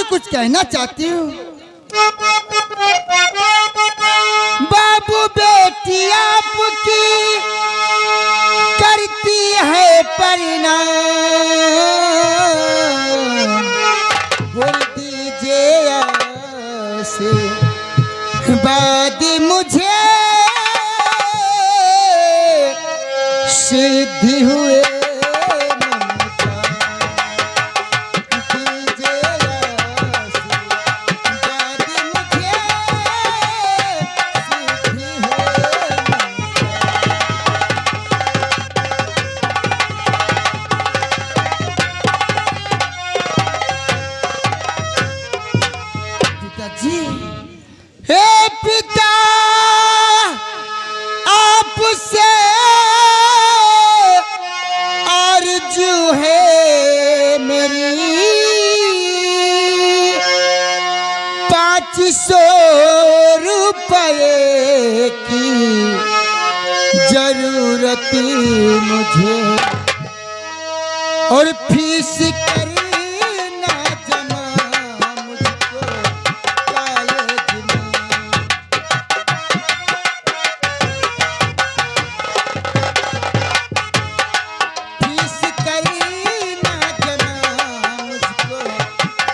कुछ कहना चाहती हूँ। बाबू बेटी आपकी करती है परिणाम, भूल दीजिए आशीर्वाद मुझे सिद्धि हुए जी। हे पिता आपसे आरज़ू है मेरी, 500 रुपए की जरूरत मुझे, और फीस करना जमा मुझको कॉलेज में। फीस करना जमा मुझको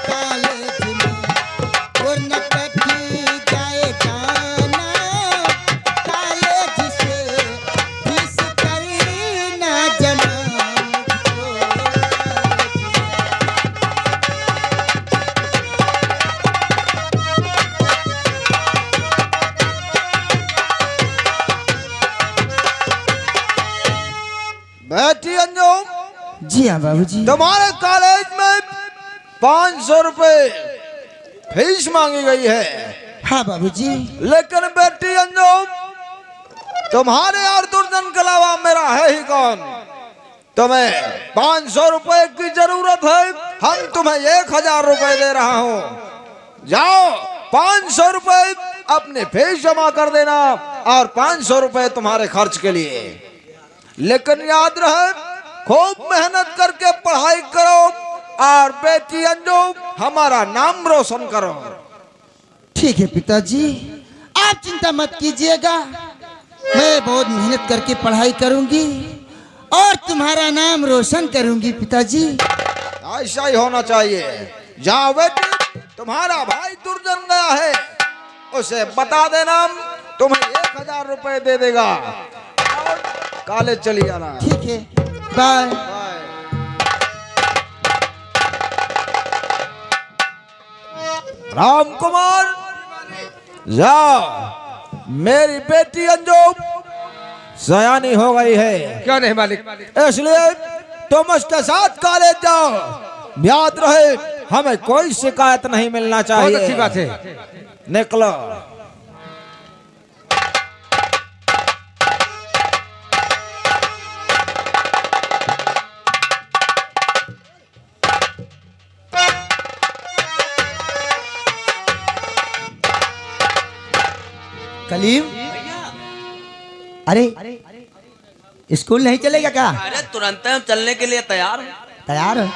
कॉलेज में, और न कटी जाएगा ना कॉलेज से। फीस करना जमा मुझको बेटी अंजुम, जी हाँ बाबूजी। तुम्हारे कॉलेज में 500 रुपए फीस मांगी गई है। हाँ बाबूजी। लेकिन बेटी अंजुम, तुम्हारे और दुर्जन के अलावा मेरा है ही कौन? तुम्हें 500 रुपए की जरूरत है, हम तुम्हें 1000 रुपए दे रहा हूँ। जाओ 500 रुपए अपने फीस जमा कर देना, और 500 रुपए तुम्हारे खर्च के लिए। लेकिन याद रहे, खूब मेहनत करके पढ़ाई करो, और बेटी अंजुम हमारा नाम रोशन करो। ठीक है पिताजी, आप चिंता मत कीजिएगा। मैं बहुत मेहनत करके पढ़ाई करूंगी और तुम्हारा नाम रोशन करूंगी पिताजी। ऐसा ही होना चाहिए। जाओ बेटी, तुम्हारा भाई दुर्जन गया है, उसे बता देना, तुम्हें 1000 रुपए दे देगा, और कॉलेज चली आना। ठीक है, बाय। राम कुमार, जाओ, मेरी बेटी अंजुम सयानी हो गई है। क्यों नहीं मालिक? इसलिए तुम उसके साथ कॉलेज जाओ। याद रहे, हमें कोई शिकायत नहीं मिलना चाहिए। बहुत अच्छी बात है। निकलो। कलीम, अरे स्कूल नहीं चलेगा क्या? अरे तुरंत हम चलने के लिए तैयार हैं। तैयार हो?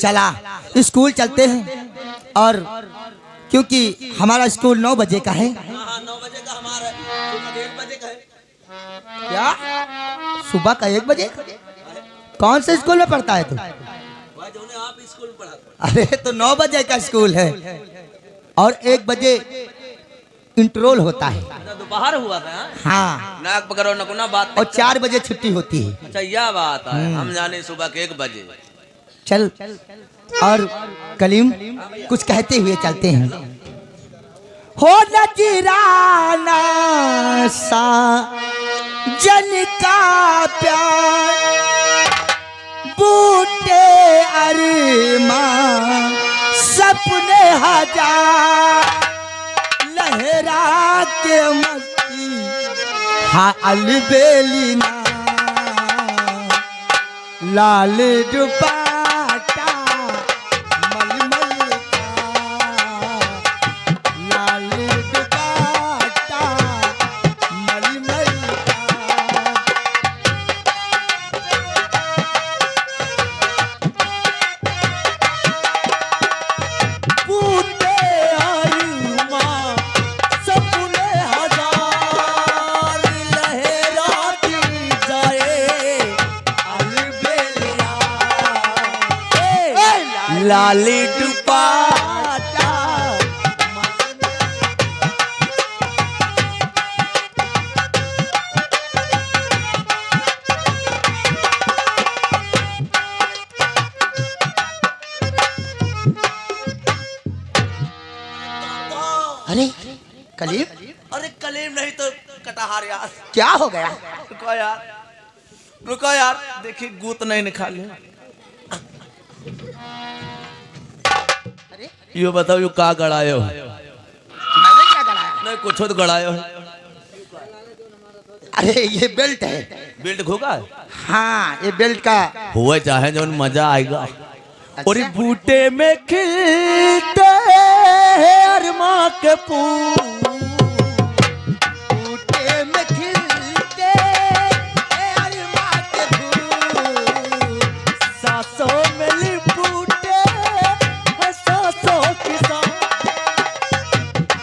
चला स्कूल चलते हैं। और क्योंकि हमारा स्कूल 9 बजे का है। हाँ 9 बजे का हमारा, सुबह 1 बजे का है। क्या? सुबह का 1 बजे? कौन से स्कूल में पढ़ता है तू? भाई जो ने आप स्कूल में पढ़ा था। अरे तो 9 बजे का स्कूल है, और 1 बजे इंटरवल होता है। दोपहर हुआ था। हाँ, नाक पकड़ो नकुना बात। और 4 बजे छुट्टी होती है। अच्छा यह बात है, हम जाने सुबह के 1 बजे। चल, और कलीम कुछ कहते हुए चलते हैं। हो नजराना सा जन का प्यार, बूटे अरमा सपने हजार, लहरा के मस्ती हाँ अलबेलिना, लाल दुपट्टा मलमल का, लाल दुपट्टा मलमल का। लाली दुपट्टा। अरे कलीम, अरे कलीम नहीं तो कटाहार यार। क्या हो गया? रुको यार, रुको यार, देखिए गूत नहीं निकाले। अरे यो बताओ यो का गड़ायो? मैंने क्या गड़ाया? नहीं कुछ तो गड़ायो। अरे ये बेल्ट है। बेल्ट खोगा हाँ ये बेल्ट का हुआ चाहे जो मजा आएगा। अच्छा? और बूटे में खिलते अरमा के बूटे में खिलते अरमा के फूल, सासों में लिपटे सासों की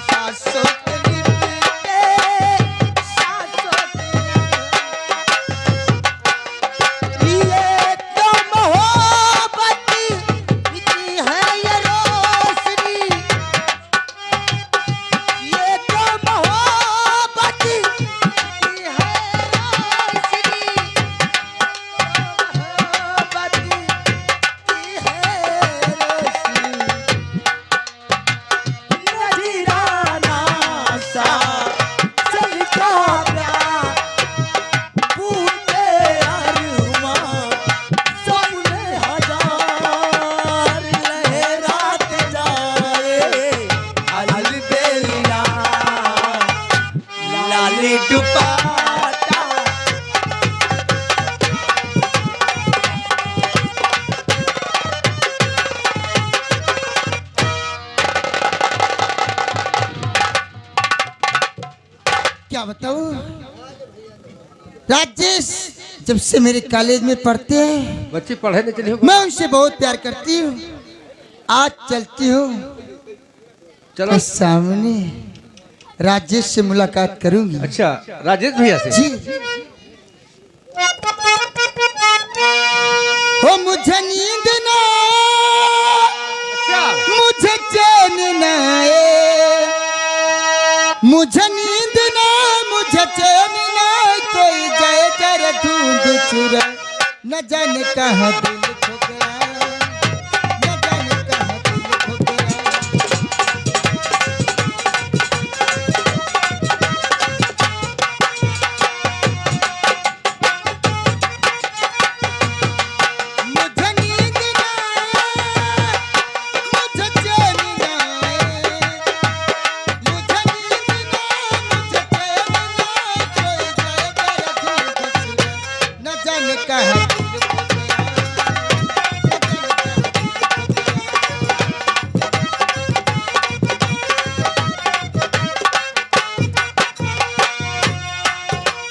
सासों के लिपटे सासों के। ये तो मोहब्बत की है ये रोशनी, ये तो मोहब्बत की है रोशनी, मोहब्बत की है रोशनी। नजराना सा चलता प्यार बूटे अरमा सपने हजार लहरात जाए अलबेलिया लाली दुपट्टा। क्या बताऊं राजेश, जब से मेरे कॉलेज में पढ़ते हैं बच्ची पढ़े नहीं चली मैं उनसे बहुत प्यार करती हूँ। आज चलती हूँ चलो। मैं सामने राजेश से मुलाकात करूंगी। अच्छा राजेश भैया से। जी हो मुझे नींद ना अच्छा मुझे चैन ना आए, मुझे नींद ना मुझे चैन ना, कोई जाए कर ढूंढ चुरा, न जाने कहाँ दिल खो गया, न जाने कहाँ दिल खो गया। मुझे नींद ना मुझे चैन ना आए, मुझे नींद ना मुझे चैन ना, कोई जाए कर ढूंढ चुरा, न जाने कहाँ दिल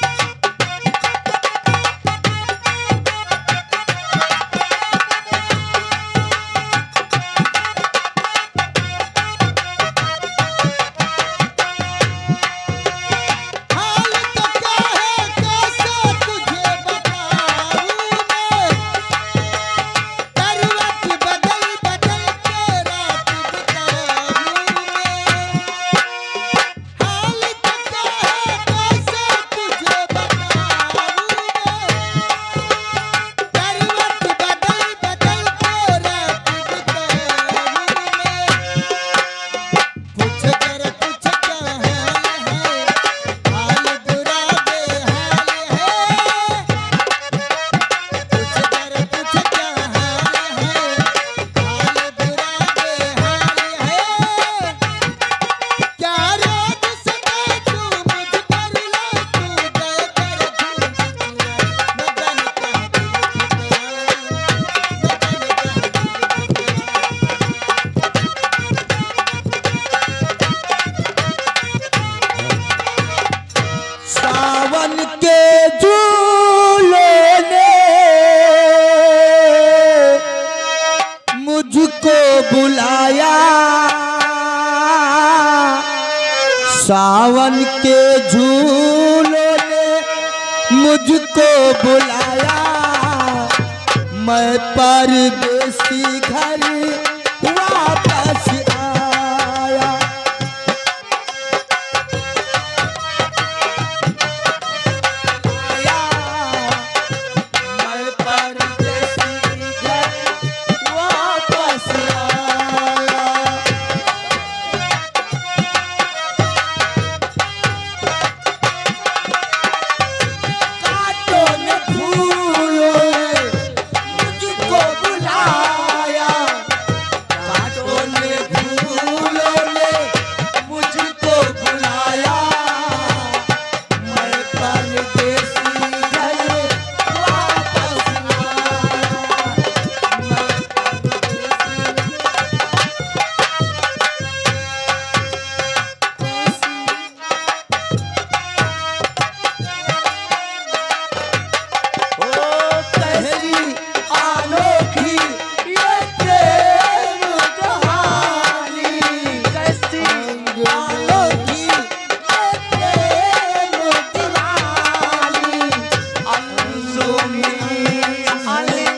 खो गया, न सावन के झूलों ने मुझको बुलाया, मैं परदेसी घर वापस आया। मैं परदेसी घर वापस आया। कांटों ने फूलों ने मुझको बुलाया। कांटों ने फूलों ने मुझको बुलाया। मैं परदेसी घर वापस आया। मैं पहली अनोखी ये प्रेम कहानी। कैसी अनोखी ये प्रेम दीवानी। अनसुनी अनजानी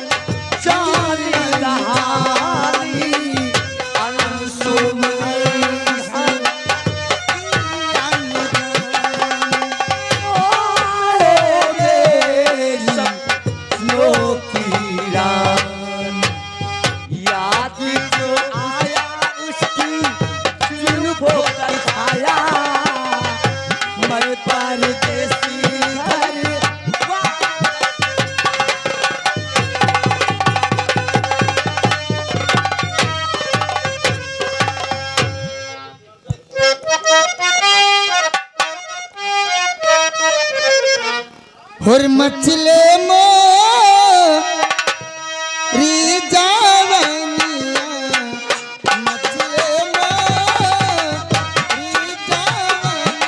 कहानी। अनसुनी याद जो आया उसकी जुल्फों का छाया। मैं परदेसी घर हुर मचले मोरी जावनिया। मचले मोरी जावनिया।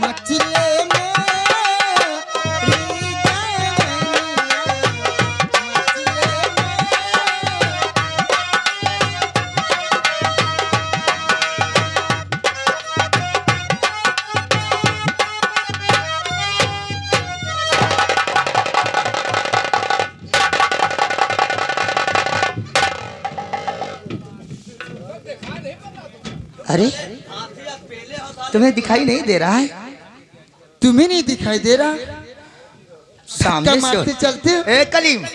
मचले मोरी अरे तुम्हें दिखाई नहीं दे रहा है? तुम्हें नहीं दिखाई दे रहा? सामने धक्का मारते से चलते हो। ए कलीम,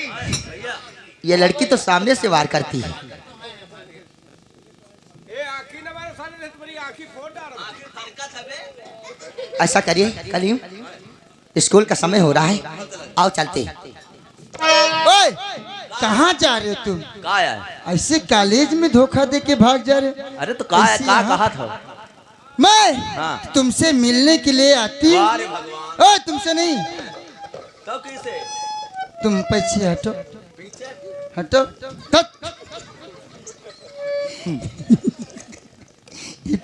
ये लड़की तो सामने से वार करती है। ऐसा करिए कलीम, स्कूल का समय हो रहा है, आओ चलते। ओए, कहाँ जा रहे हो तुम? का है? ऐसे कॉलेज में धोखा दे के भाग जा रहे हो? अरे तो का ऐसे यहाँ? कहा था? मैं हाँ। तुमसे मिलने के लिए आती हूँ। वाह रे भगवान। ओए, तुमसे नहीं, तो किसे? तुम पीछे हटो, हटो, हट।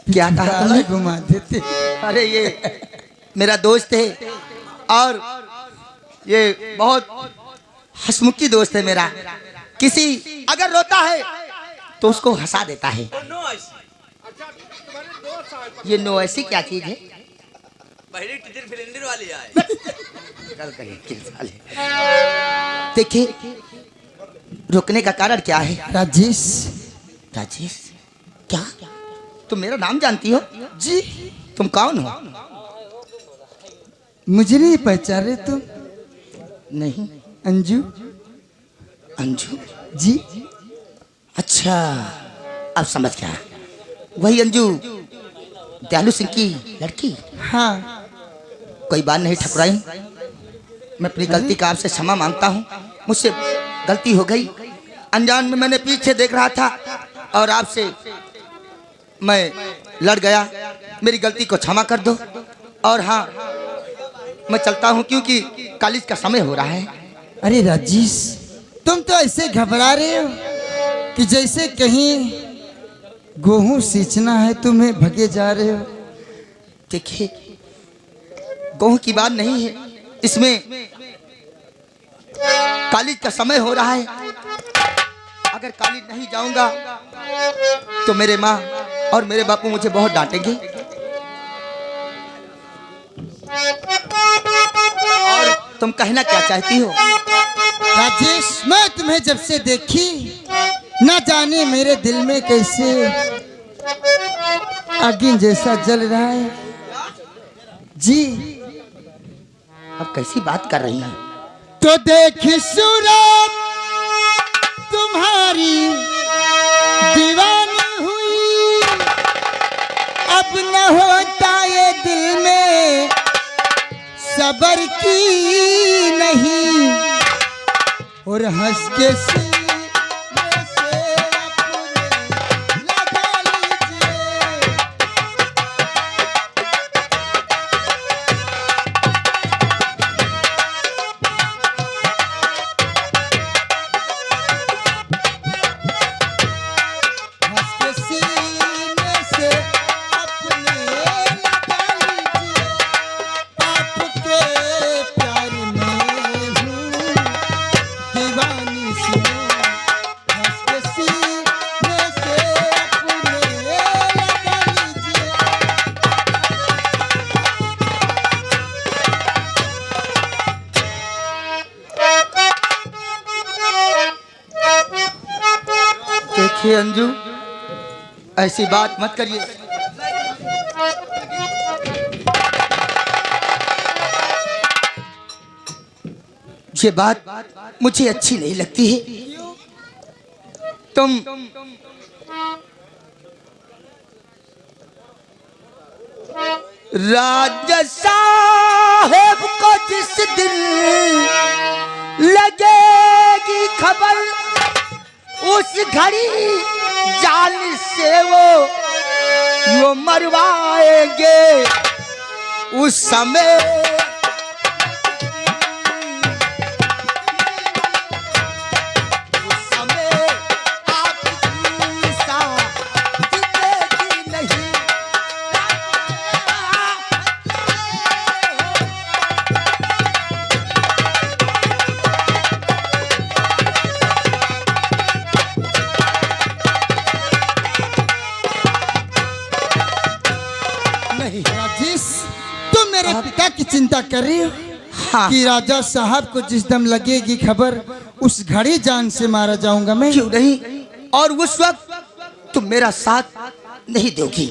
क्या कहा गाली तुमने? घुमा देते। अरे ये मेरा दोस्त है और ये बहुत हंसमुखी दोस्त है मेरा। किसी अगर रोता है तो उसको हंसा देता है। ये नो ऐसी क्या चीज है? पहली टिटर फिलेंडर वाली आए। कल कहीं किल साले। देखिए, रुकने का कारण क्या है? राजेश। राजेश? क्या तुम मेरा नाम जानती हो? जी। तुम कौन हो? मुझे नहीं पहचान रहे तुम? नहीं। अंजू। अंजू? जी। अच्छा, अब समझ गया। वही अंजू, दयालु सिंह की लड़की। हाँ। कोई बात नहीं ठकुराई, मैं अपनी गलती का आपसे क्षमा मांगता हूँ। मुझसे गलती हो गई, अनजान में मैंने पीछे देख रहा था और आपसे मैं लड़ गया। मेरी गलती को क्षमा कर दो। और हाँ, मैं चलता हूँ क्योंकि कॉलेज का समय हो रहा है। अरे राजेश, तुम तो ऐसे घबरा रहे हो कि जैसे कहीं गेहूं सींचना है तुम्हें भगे जा रहे हो। देखिए, गेहूं की बात नहीं है, इसमें कॉलेज का समय हो रहा है। अगर कॉलेज नहीं जाऊंगा तो मेरे माँ और मेरे बापू मुझे बहुत डांटेंगे। और तुम कहना क्या चाहती हो? राजेश, मैं तुम्हें जब से देखी ना जाने मेरे दिल में कैसे आगिन जैसा जल रहा है जी। अब कैसी बात कर रही हैं? तो देखी सूरत तुम्हारी दीवानी हुई, अब न होता ये दिल में सबर की नहीं, और हंस के सीने से अपने लगा लीजिए। हंस के सीने से अपने लगा लीजिए, आपके प्यार में हूँ दीवानी सुनो। हंस के सीने से अपने लगा लीजिए। देखिए अंजू, ऐसी बात मत करिए। ये बात मुझे अच्छी नहीं लगती है। तुम राजा साहेब को जिस दिन लगेगी खबर, उस घड़ी जान से वो मरवाएंगे। उस समय आपकी साथ जिंदगी नहीं। राजेश, तुम मेरे पिता की चिंता कर रही हो हाँ, कि राजा साहब को जिस दम लगेगी खबर, उस घड़ी जान से मारा जाऊंगा मैं। क्यों नहीं? और उस वक्त तुम मेरा साथ नहीं दोगी।